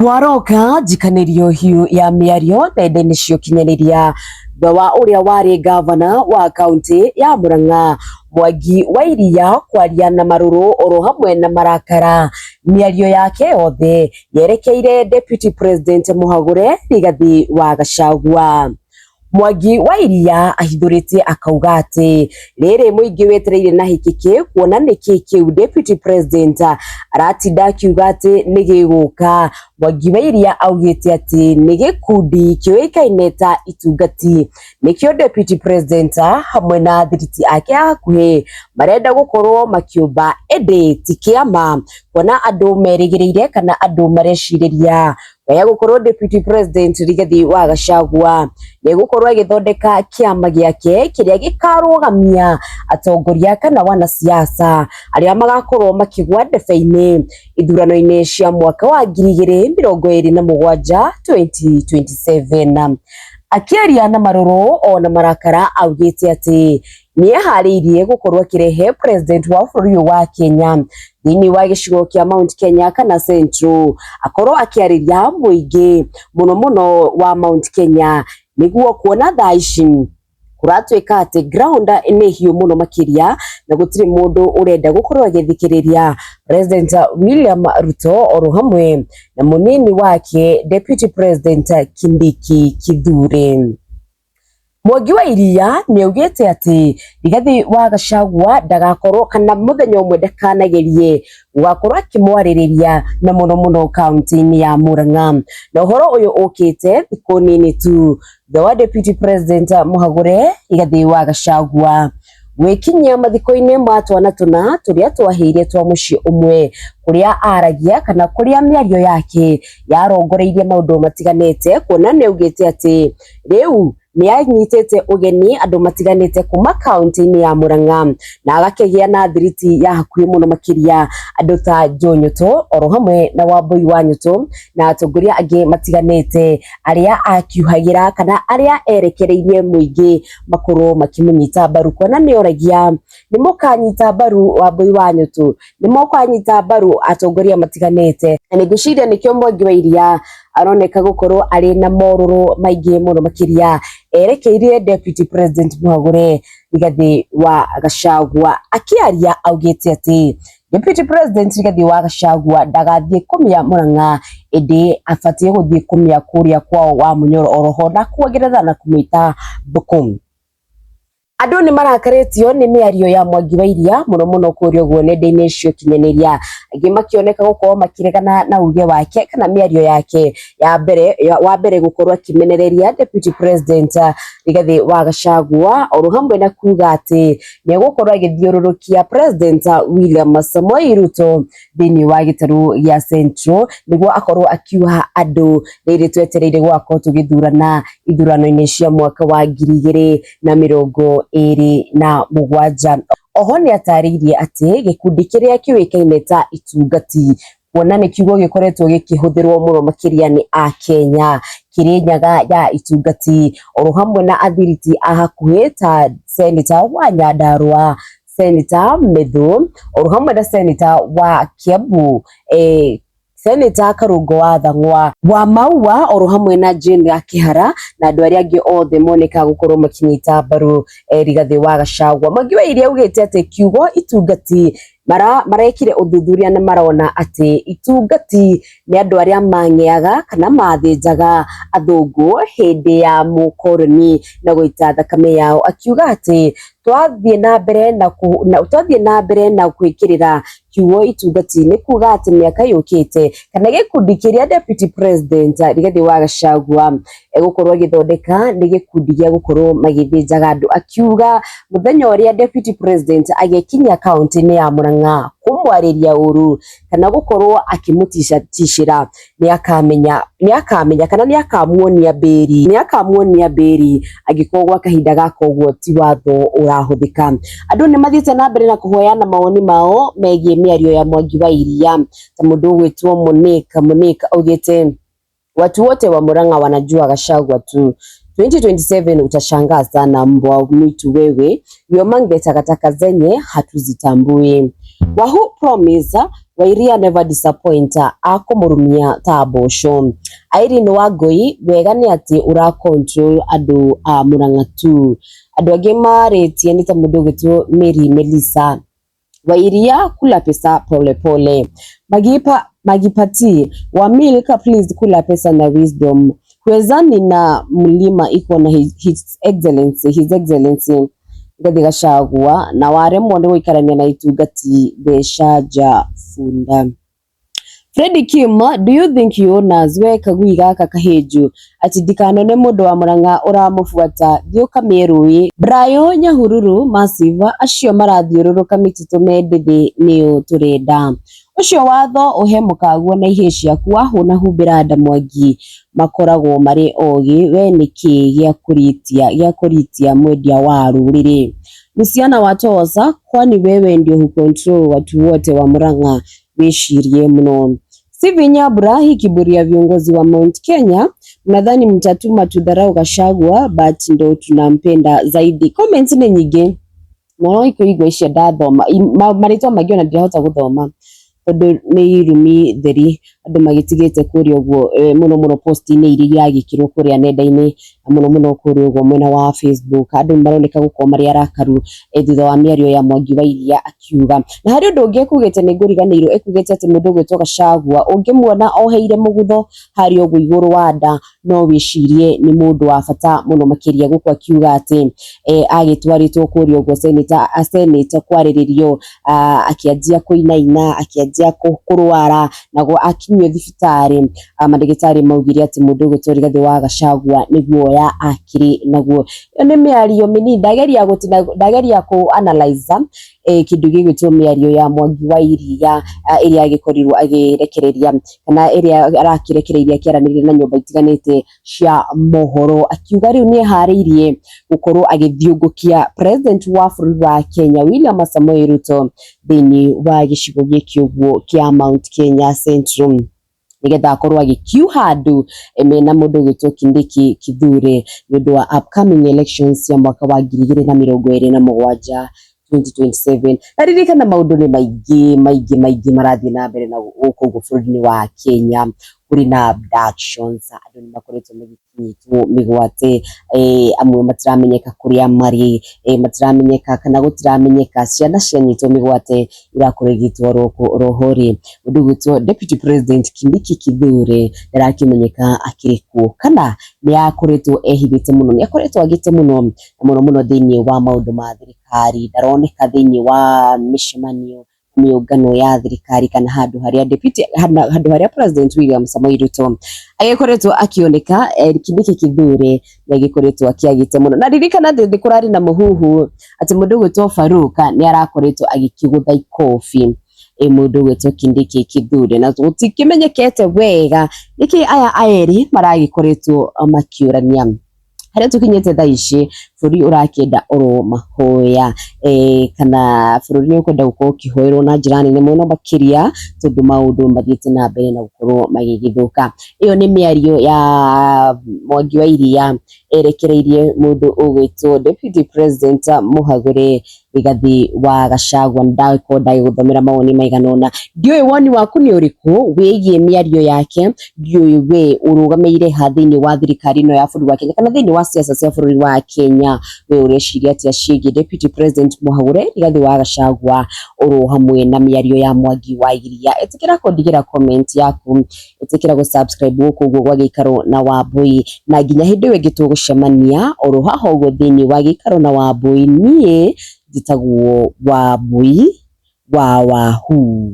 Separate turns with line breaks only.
Twaroka njikanirio hiu ya miario nenda-ini cia ukinyaniria wa uria wari governor wa county ya Murang'a Mwangi wa Iria kwaria na maruru oro hamwe na marakara. Miario yake yothe yerekeire Deputy President Muhagure Rigathi wa Gachagua. Mwangi wa Iria ahithurite akauga ati riri muingi wetereire na hikiki kuona niki kiu Deputy President aratinda akiuga ati nigiguka. Mwangi wa Iria augite ati nigikundi kioikaine ta itungati nikio Deputy President hamwe na thiriti ake hakuhi marenda gukorwo makiumba ende tikiama kuona andu merigiriire kana andu marecireria ya gukorwo Deputy President Rigathi wa Gachagua negukorwo agithondeka kiama giake kiria gikarugamia atongoria kana wana siasa aria magakorwo makigwa ndebe-ini ithurano-ini cia mwaka wa 2027 2027. Akiaria na maruru ona marakara augite ati niehariirie gukorwo kirehe president wa bũrũri wa Kenya thini wa gicigo kia Mount Kenya kana Central akorwo akiariria muingi muno wa Mount Kenya niguo kuona thaici kuratwika ati ground ni hiu muno makiria na gutiri mundu urenda gukorwo agithikiriria President William Ruto oro hamwe na munini wake Deputy President Kindiki Kithure. Mwangi wa Iria niaugite ati Rigathi wa Gachagua ndagakorwo kana muthenya umwe ndakanagerie gukorwo akimwaririria na muno county-ini ya Murang'a. Na uhoro uyu ukite thiku nini tu the Deputy President Muhagure Rigathi wa Gachagua wikinyia mathiko-ini matwana tuna turia twahiire twa mucii umwe kuria aragia kana kuria miario yake yarongoreirie maundu matiganite kuona niaugite ati riu ni anyitete ugeni andu matiganite kuma county-ini ya Murang'a na agakegia na thiriti ya hakuhi muno makiria andu ta Joe Nyoto oro hamwe na Wambui wa Nyoto na atongoria angi matiganite aria akiuhagira kana aria erekereirie muingi makorwo makimunyita mbaru kuona nioragia ni mukanyita mbaru Wambui wa Nyoto ni mukanyita mbaru atongoria matiganite na niguciria nikio Mwangi wa Iria aroneka gukorwo ari na moruru maingi muno makiria erekeire Deputy President Muhagure Rigathi wa Gachagua. Akiaria augite ati Deputy President Rigathi wa Gachagua ndagathie kumia Murang'a indi afatie guthie kumia kuria kwao wa Munyoro oroho na kuongerera na kumwita Thukum. Andu ni marakaretio ni miario ya Mwangi wa Iria muno kurio guo nenda-ini cia ukinyaniria angi makioneka gukorwo makiregana na uge wake kana miario yake wa mbere gukorwo akimenereria Deputy President Rigathi wa Gachagua oro hamwe na kuga ati ni gukorwo agithiururukia President William Samoei Ruto thini wa gitaru ya Central niguo akorwo akiuha andu riri twetereire gwako tugithurana ithurano-ini cia mwaka wa 2027. Oho ni ataririe ati gikundi kiria kiwikaine ta itungati kuona ni kiugo gikoretwo gikihuthirwo muno makiria ni a Kenya kirinyaga ya itungati oro hamwe na athiriti a hakuhi ta Senator wa Nyandarua, Senator Medhu oro hamwe na Senator wa Kiambu Senator Karungo wa Thang'wa wa Maua oro hamwe na Jane ya Kihara na andu aria angi othe moneka gukorwo makinyita mbaru Rigathi wa Gachagua. Mwangi wa Iria ugite ati kiugo itungati marekire uthuthuria na marona ati itungati ni andu aria mangeaga kana mathinjaga athungu hindi ya mukoroni na guita thakame yao. Akiuga ati twathie na mbere na kwikirira kiugo itungati ni kuga ati miaka yukite kana gikundi kiria Deputy President Rigathi wa Gachagua egukorwo agithondeka ni gikundi gia gukorwo magithinjaga andu. Akiuga muthenya uria Deputy President agekinya county-ini ya Murang'a kumwariria uru kana gukorwo akimutishira ni akamenya kana ni akamuonia mberi agikorwo kahinda gako guo ti watho urahuthika. Andu ni mathiete na mbere na kuhoyana mawoni mao megie miario ya Mwangi wa Iria ta mundu gwitwo Monica augite watu wote wa Murang'a wanajua Gachagua tu 2027 utashangaa sana mbwa mwitu wewe, yomangbe takataka zenye hatuzitambui. Wahoo promise Wairia never disappoint akomurumia tabosho. Irene Wangui wega ni ati ura control andu a Murang'a tu. Andu angi marĩtie nĩ ta mũndũ ũgĩtwo Mary Melissa Wairia kula pesa pole pole. Magipati wa Milka please kula pesa na wisdom. Kwezani na mlima iko na his excellency Rigathi Gachagua na waremwo nĩ gũikarania na itungati beshaja funda. Freddy Kim, do you think you owners we kagui gaka kaheju ati ndikanone mũndũ wa Murang'a ũramũbuata thiũka Mĩrũĩ? Brayo Nyahururu Massive acio marathiũrũrũka mĩtitũ mendithi nĩyo tũrenda. Ucio watho uhe mũkaguo na ihĩ ciaku wahũna humbĩra nda Mwangi makoragwo marĩ ogĩ we nĩkĩ gĩa kũritia mwendia wa rũrĩrĩ. Luciana Watoza, kwani wewe ndio hu control watu wote wa Murang'a, weshirie mno. Stephen Nyambura hii kiburi ya viongozi wa Mount Kenya, nadhani mtatuma tudharau Gachagua but ndo tunampenda zaidi. Comments ni nyingi. Mwana iko igwe ndathoma marĩtwa magĩ na ndirahota gũthoma tondu nĩ irumi theri andu magitigite kuria uguo muno post-inĩ iria iragĩkirwo kuria nenda-inĩ muno kuria uguo mwena wa Facebook andu maroneka gukorwo mari arakaru thutha wa mĩario ya Mwangi wa Iria akiuga. Na hari undu ungi ekugite nĩ ngũriganĩirwo ekugite ati mundu gwĩtwo Gachagua ungimuona oheire mũgutho hari uguo igũrũ wa nda no wĩcirie nĩ mundu wa bata muno makĩria guko akiuga ati agĩtwarĩtwo kuria uguo senate kwarĩrĩrio akianjia kũinaina akianjia kũrwara nago akinyio thibitarĩ mandagĩtarĩ maugire ati mundu gwĩtwo Rigathi wa Gachagua nĩguo ya akiri naguo nĩ mĩario mĩnini ndageria ku analyze kindu gĩgwĩtwo mĩario ya Mwangi wa Iria iria agĩkorirwo agĩrekereria kana iria arakirekereirie akiaranĩria na nyũmba itiganĩte cia mohoro akiuga rĩu nĩ harĩirie gukorwo agĩthiũngũkia president wa bũrũri wa Kenya William Samoei Ruto thĩinĩ wa gĩcigo gĩkĩ ũguo kia Mount Kenya Central nigetha akorwo agĩkiuha andu mena mũndũ gwĩtwo Kindiki Kithure nĩũndũ wa upcoming elections ya mwaka wa 2027 2027. Naririkana maundu ni maingĩ marathiĩ na mbere na gũkũ bũrũri-inĩ wa Kenya kuri na abductions andu ni makoretwo magĩkinyitwo mĩgwate amwe matiramenyeka kuria mari matiramenyeka kana gũtiramenyeka ciana cianyitwo mĩgwate irakorwo igĩtwarwo rohori ũndũ gwĩtwo Deputy President Kindiki Kithure ndarakĩmenyeka akĩrĩ kuo kana nĩ akoretwo ehithĩte mũno nĩ akoretwo agĩte mũno thĩinĩ wa maũndũ ma thirikari ndaroneka thĩinĩ wa mĩcemanio miungano ya thirikari kana handu haria President William Samoei Ruto agĩkoretwo akioneka Kindiki Kithure agĩkoretwo akiagĩte mũno na ririkana thĩ kũrarĩ na mũhuhu ati mũndũ gwĩtwo Faruka nĩ arakoretwo agĩkĩgũtha ikofi mundu gwĩtwo Kindiki Kithure na gũtikĩmenyekete wega nĩkĩ aya aeri maragĩkoretwo makiũrania haria tukinyete thaa ici bũrũri ũrakĩenda oro mahoya kana bũrũri nĩ ũkwenda gũkorwo ũkĩhoerwo na njĩra nene mũno makĩria tondũ maũndũ mathiĩte na mbere na gũkorwo magĩgĩthũka. Ĩyo nĩ mĩario ya Mwangi wa Iria erekereirie mũndũ ũgwĩtwo Deputy President Mũhagũre Rigathi wa Gachagua ndagĩgũthomera mawoni maigana ũna. Ndiũĩ woni waku nĩ ũrĩkũ wĩgiĩ mĩario yake, ndiũĩ we ũrũgamĩire ha thĩinĩ wa thirikari ĩno ya bũrũri wa Kenya kana thĩinĩ wa siasa cia bũrũri wa Kenya we ũreciria atĩa ciĩgiĩ Deputy President Mũhagũre Rigathi wa Gachagua oro hamwe na mĩario ya Mwangi wa Iria. Ĩtĩkĩra kũndigĩra comment yaku, ĩtĩkĩra gũsubscribe gũkũ ũguo gwa Gĩikaro na Wambui na nginya hĩndĩ ĩyo ĩngĩ tũgũcemania oro haha ũguo thĩinĩ wa Gĩikaro na Wambui niĩ njĩtagwo Wambui wa Wahoo.